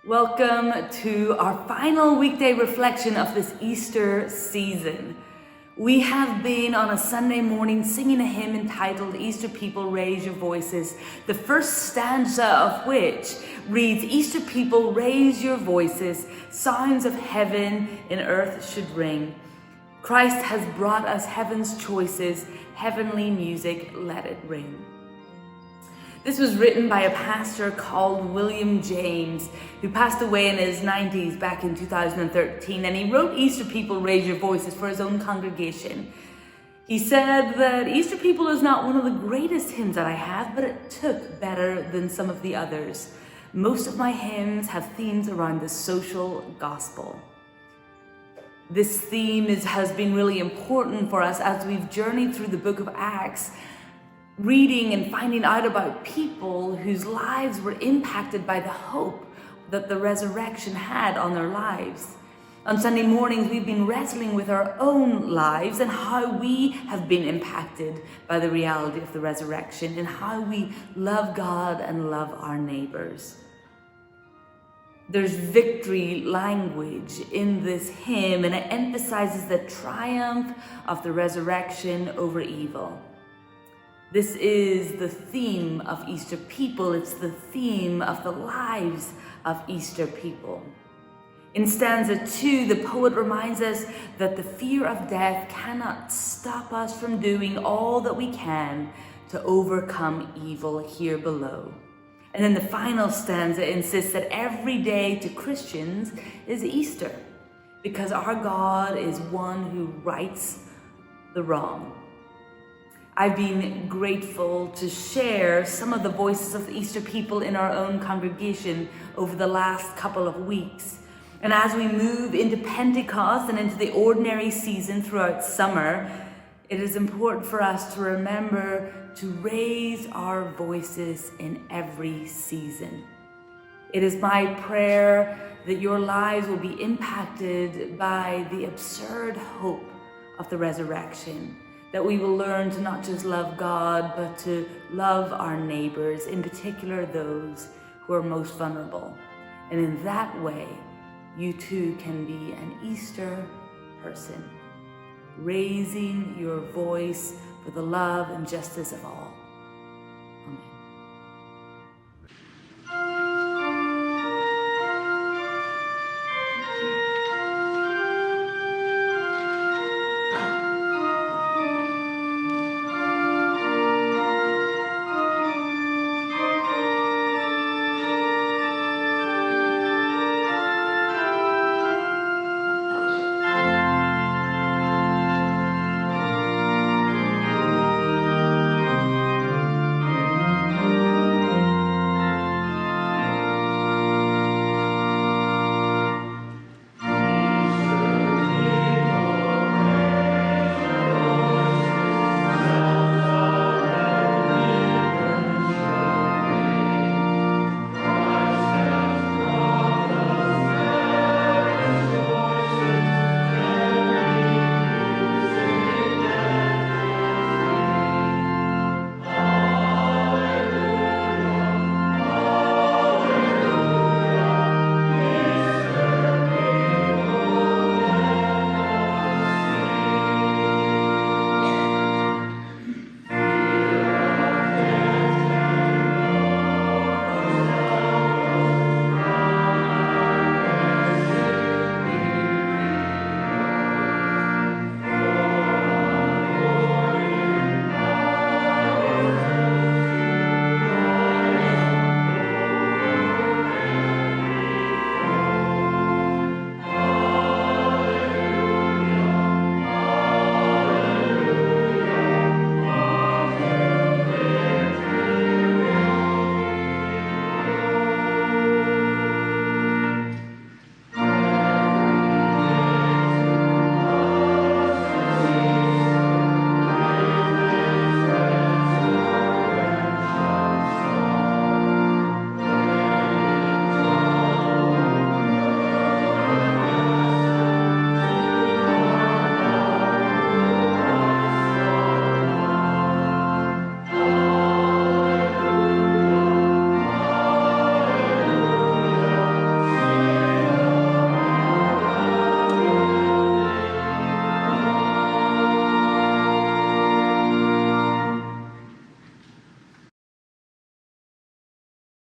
Welcome to our final weekday reflection of this Easter season. We have been on a Sunday morning singing a hymn entitled Easter People Raise Your Voices, the first stanza of which reads, Easter people raise your voices, sounds of heaven and earth should ring. Christ has brought us heaven's choices, heavenly music, let it ring. This was written by a pastor called William James, who passed away in his 90s back in 2013, and he wrote Easter People Raise Your Voices for his own congregation. He said that Easter People is not one of the greatest hymns that I have, but it took better than some of the others. Most of my hymns have themes around the social gospel. This theme has been really important for us as we've journeyed through the book of Acts, reading and finding out about people whose lives were impacted by the hope that the resurrection had on their lives. On Sunday mornings, we've been wrestling with our own lives and how we have been impacted by the reality of the resurrection and how we love God and love our neighbors. There's victory language in this hymn, and it emphasizes the triumph of the resurrection over evil. This is the theme of Easter people. It's the theme of the lives of Easter people. In stanza 2, the poet reminds us that the fear of death cannot stop us from doing all that we can to overcome evil here below. And then the final stanza insists that every day to Christians is Easter, because our God is one who rights the wrong. I've been grateful to share some of the voices of Easter people in our own congregation over the last couple of weeks. And as we move into Pentecost and into the ordinary season throughout summer, it is important for us to remember to raise our voices in every season. It is my prayer that your lives will be impacted by the absurd hope of the resurrection, that we will learn to not just love God, but to love our neighbors, in particular those who are most vulnerable. And in that way, you too can be an Easter person, raising your voice for the love and justice of all.